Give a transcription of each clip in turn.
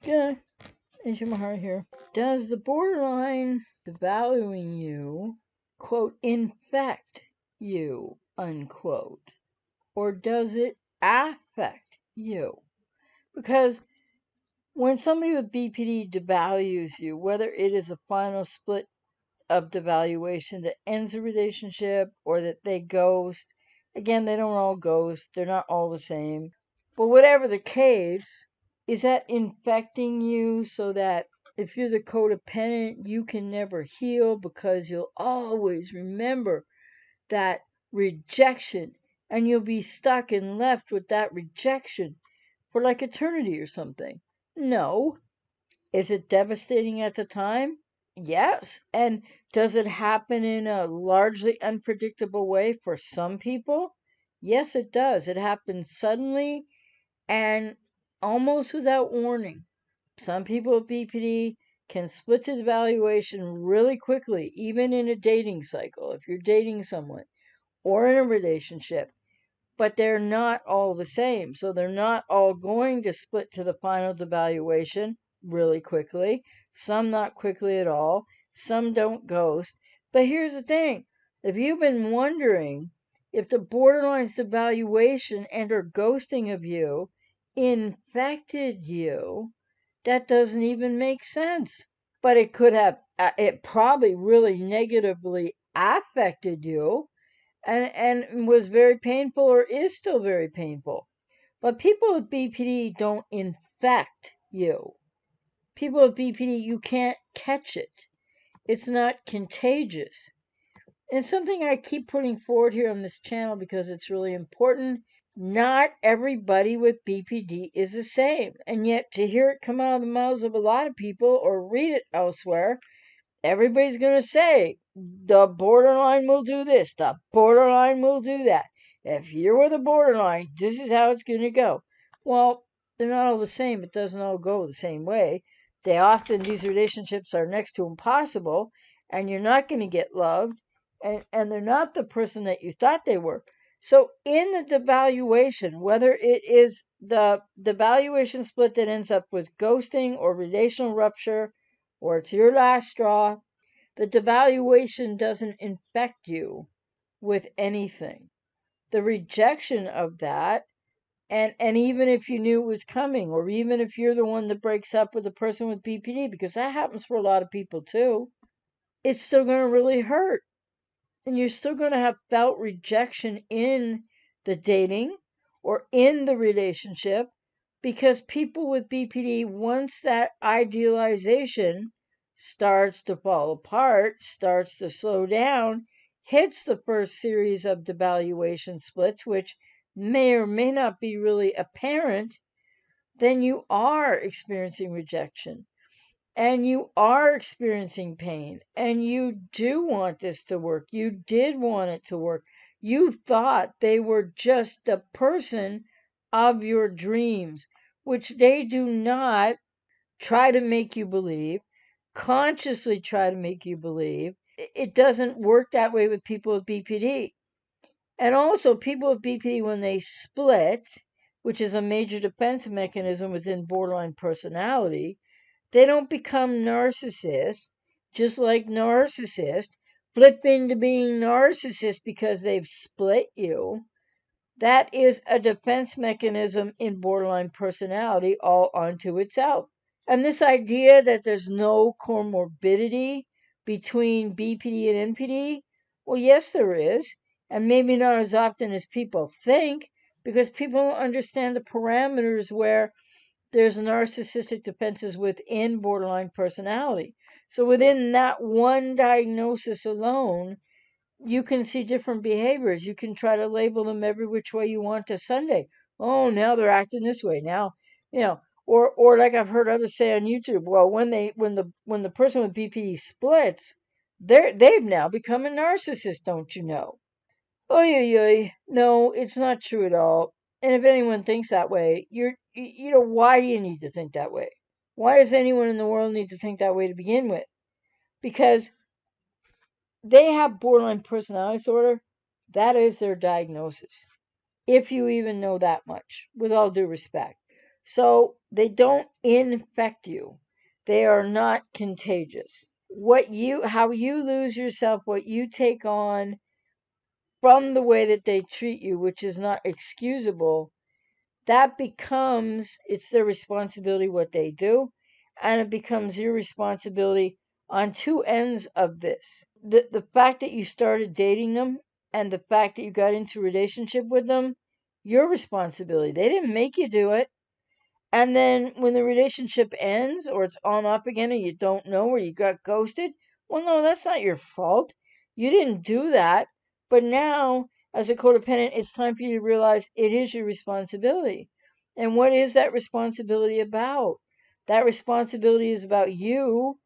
Yeah, Ishimahara here. Does the borderline devaluing you, quote, infect you, unquote? Or does it affect you? Because when somebody with BPD devalues you, whether it is a final split of devaluation that ends a relationship or that they ghost, again, they don't all ghost, they're not all the same. But whatever the case, is that infecting you so that if you're the codependent, you can never heal because you'll always remember that rejection and you'll be stuck and left with that rejection for like eternity or something? No. Is it devastating at the time? Yes. And does it happen in a largely unpredictable way for some people? Yes, it does. It happens suddenly and almost without warning. Some people with BPD can split the valuation really quickly, even in a dating cycle, if you're dating someone or in a relationship, but they're not all the same. So they're not all going to split to the final devaluation really quickly. Some not quickly at all. Some don't ghost. But here's the thing. If you've been wondering if the borderline's devaluation and or ghosting of you infected you, that doesn't even make sense. But it could have, it probably really negatively affected you and was very painful or is still very painful. But people with BPD don't infect you. People with BPD, you can't catch it. It's not contagious. And something I keep putting forward here on this channel because it's really important. Not everybody with BPD is the same. And yet to hear it come out of the mouths of a lot of people or read it elsewhere, everybody's going to say, the borderline will do this, the borderline will do that. If you're with a borderline, this is how it's going to go. Well, they're not all the same. It doesn't all go the same way. These relationships are next to impossible, and you're not going to get loved, and they're not the person that you thought they were. So in the devaluation, whether it is the devaluation split that ends up with ghosting or relational rupture, or it's your last straw, the devaluation doesn't infect you with anything. The rejection of that, and even if you knew it was coming, or even if you're the one that breaks up with a person with BPD, because that happens for a lot of people too, it's still going to really hurt. And you're still going to have felt rejection in the dating or in the relationship because people with BPD, once that idealization starts to fall apart, starts to slow down, hits the first series of devaluation splits, which may or may not be really apparent, then you are experiencing rejection and you are experiencing pain and you do want this to work. You did want it to work. You thought they were just the person of your dreams, which they do not try to make you believe, consciously try to make you believe. It doesn't work that way with people with BPD. And also, people with BPD, when they split, which is a major defense mechanism within borderline personality, they don't become narcissists, just like narcissists flip into being narcissists because they've split you. That is a defense mechanism in borderline personality all unto itself. And this idea that there's no comorbidity between BPD and NPD, well, yes, there is. And maybe not as often as people think, because people don't understand the parameters where there's narcissistic defenses within borderline personality. So within that one diagnosis alone, you can see different behaviors. You can try to label them every which way you want to Sunday. Oh, now they're acting this way. Now, you know, or like I've heard others say on YouTube, well, when the person with BPD splits, they've now become a narcissist, don't you know? Oy, oy, oy. No, it's not true at all. And if anyone thinks that way, why do you need to think that way? Why does anyone in the world need to think that way to begin with? Because they have borderline personality disorder. That is their diagnosis. If you even know that much, with all due respect. So They don't infect you. They are not contagious. How you lose yourself, what you take on from the way that they treat you, which is not excusable, it's their responsibility what they do, and it becomes your responsibility on two ends of this. The fact that you started dating them and the fact that you got into a relationship with them, your responsibility. They didn't make you do it. And then when the relationship ends or it's on off again and you don't know or you got ghosted, well, no, that's not your fault. You didn't do that. But now, as a codependent, it's time for you to realize it is your responsibility. And what is that responsibility about? That responsibility is about you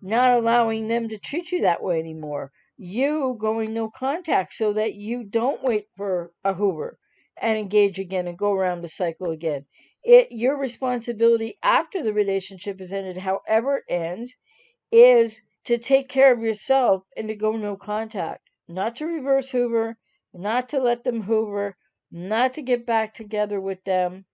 not allowing them to treat you that way anymore. You going no contact so that you don't wait for a Hoover and engage again and go around the cycle again. Your responsibility after the relationship is ended, however it ends, is to take care of yourself and to go no contact. Not to reverse Hoover, not to let them Hoover, not to get back together with them.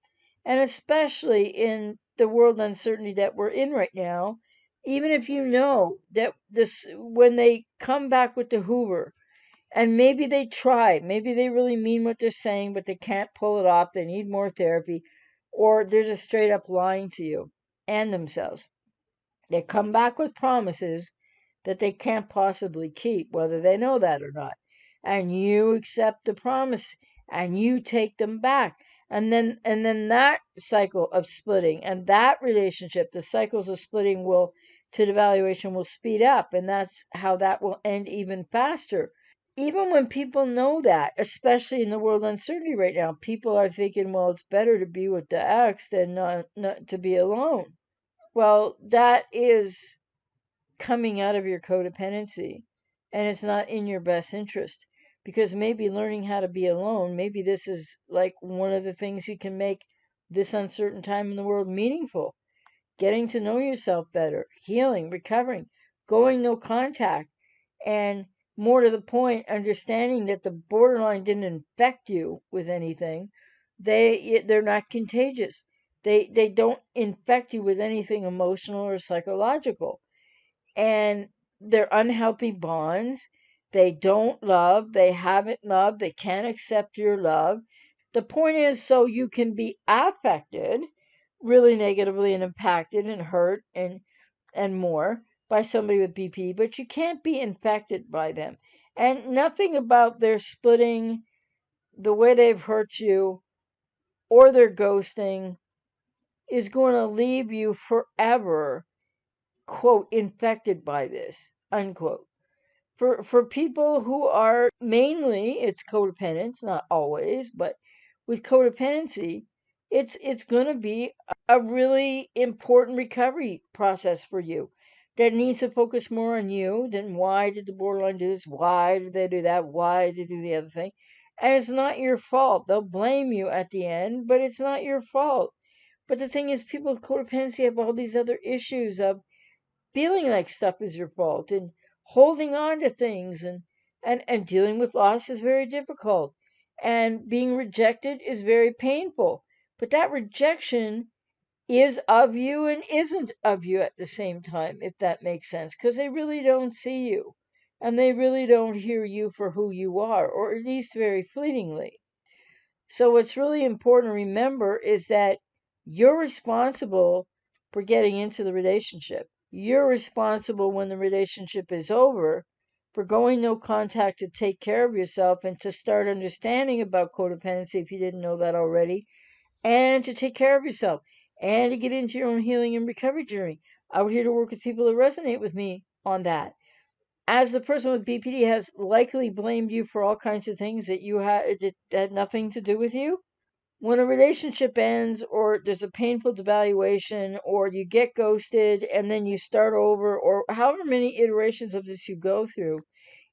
And especially in the world uncertainty that we're in right now, even if you know that this, when they come back with the Hoover, and maybe they try, maybe they really mean what they're saying, but they can't pull it off, they need more therapy, or they're just straight up lying to you and themselves. They come back with promises that they can't possibly keep, whether they know that or not. And you accept the promise and you take them back. And then that cycle of splitting and that relationship, the cycles of splitting will to devaluation will speed up, and that's how that will end even faster. Even when people know that, especially in the world uncertainty right now, people are thinking, well, it's better to be with the ex than not to be alone. Well, that is coming out of your codependency, and it's not in your best interest, because maybe learning how to be alone, maybe this is like one of the things you can make this uncertain time in the world meaningful. Getting to know yourself better, healing, recovering, going no contact, and more to the point, understanding that the borderline didn't infect you with anything. They're not contagious. They don't infect you with anything emotional or psychological, and they're unhealthy bonds. They don't love, they haven't loved, they can't accept your love. The point is, so you can be affected really negatively and impacted and hurt and more by somebody with BP, but you can't be infected by them. And nothing about their splitting, the way they've hurt you, or their ghosting is going to leave you forever, quote, infected by this, unquote. For people who are mainly, it's codependence, not always, but with codependency, it's going to be a really important recovery process for you that needs to focus more on you than why did the borderline do this, why did they do that, why did they do the other thing. And it's not your fault. They'll blame you at the end, but it's not your fault. But the thing is, people with codependency have all these other issues of feeling like stuff is your fault and holding on to things, and dealing with loss is very difficult, and being rejected is very painful. But that rejection is of you and isn't of you at the same time, if that makes sense, because they really don't see you and they really don't hear you for who you are, or at least very fleetingly. So what's really important to remember is that you're responsible for getting into the relationship. You're responsible when the relationship is over for going no contact to take care of yourself and to start understanding about codependency if you didn't know that already, and to take care of yourself and to get into your own healing and recovery journey. I'm here to work with people that resonate with me on that. As the person with BPD has likely blamed you for all kinds of things that had nothing to do with you, when a relationship ends or there's a painful devaluation or you get ghosted and then you start over, or however many iterations of this you go through,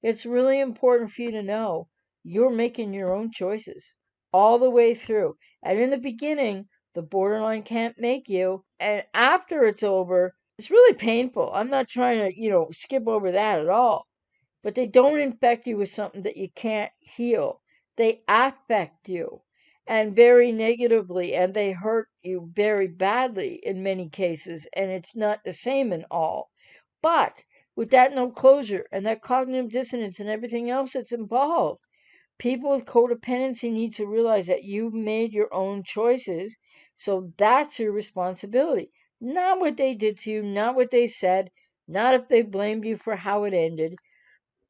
it's really important for you to know you're making your own choices all the way through. And in the beginning, the borderline can't make you. And after it's over, it's really painful. I'm not trying to, skip over that at all. But they don't infect you with something that you can't heal. They affect you. and very negatively, and they hurt you very badly in many cases, and it's not the same in all. But with that no closure and that cognitive dissonance and everything else that's involved, people with codependency need to realize that you've made your own choices, so that's your responsibility. Not what they did to you, not what they said, not if they blamed you for how it ended.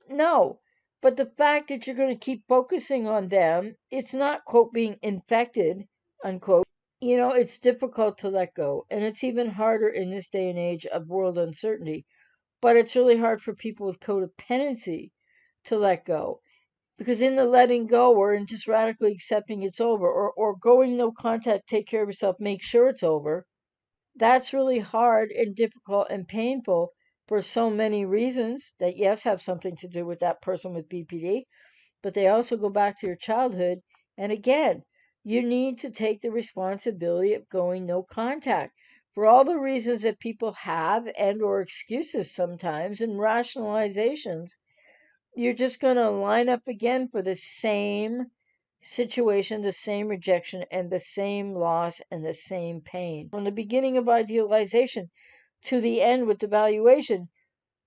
No, but the fact that you're going to keep focusing on them, it's not, quote, being infected, unquote. It's difficult to let go. And it's even harder in this day and age of world uncertainty. But it's really hard for people with codependency to let go. Because in the letting go or in just radically accepting it's over or going no contact, take care of yourself, make sure it's over, that's really hard and difficult and painful for so many reasons that, yes, have something to do with that person with BPD, but they also go back to your childhood. And again, you need to take the responsibility of going no contact for all the reasons that people have and or excuses sometimes and rationalizations. You're just going to line up again for the same situation, the same rejection, and the same loss and the same pain. From the beginning of idealization to the end with evaluation,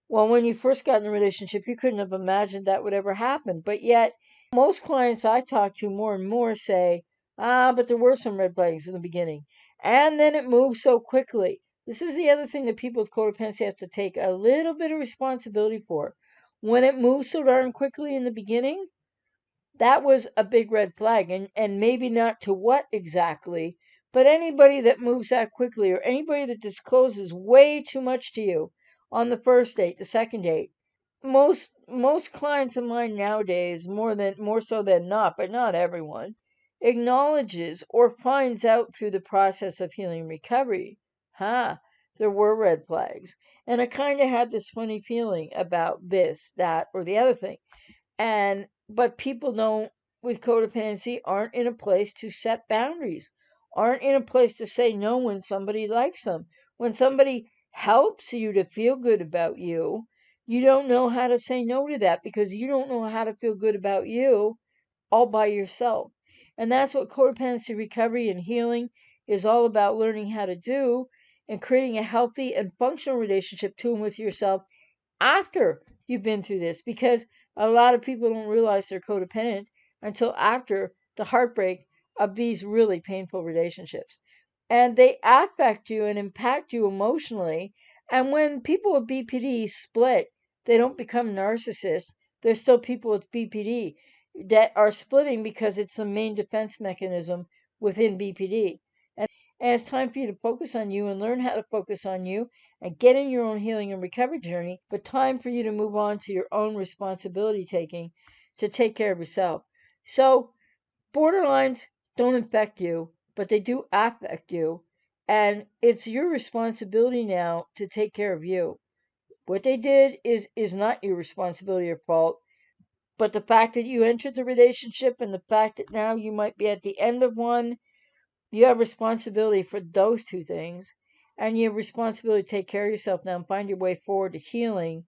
well, when you first got in a relationship, you couldn't have imagined that would ever happen. But yet, most clients I talk to more and more say, but there were some red flags in the beginning. And then it moved so quickly. This is the other thing that people with codependency have to take a little bit of responsibility for. When it moves so darn quickly in the beginning, that was a big red flag. And maybe not to what exactly, but anybody that moves that quickly or anybody that discloses way too much to you on the first date, the second date. Most clients of mine nowadays, more so than not, but not everyone, acknowledges or finds out through the process of healing and recovery, there were red flags. And I kind of had this funny feeling about this, that, or the other thing. But people don't, with codependency, aren't in a place to set boundaries, aren't in a place to say no when somebody likes them. When somebody helps you to feel good about you, you don't know how to say no to that because you don't know how to feel good about you all by yourself. And that's what codependency recovery and healing is all about, learning how to do and creating a healthy and functional relationship to and with yourself after you've been through this, because a lot of people don't realize they're codependent until after the heartbreak of these really painful relationships. And they affect you and impact you emotionally. And when people with BPD split, they don't become narcissists. There's still people with BPD that are splitting because it's the main defense mechanism within BPD. And it's time for you to focus on you and learn how to focus on you and get in your own healing and recovery journey, but time for you to move on to your own responsibility taking to take care of yourself. So, borderlines don't infect you, but they do affect you. And it's your responsibility now to take care of you. What they did is not your responsibility or fault, but the fact that you entered the relationship and the fact that now you might be at the end of one, you have responsibility for those two things, and you have responsibility to take care of yourself now and find your way forward to healing.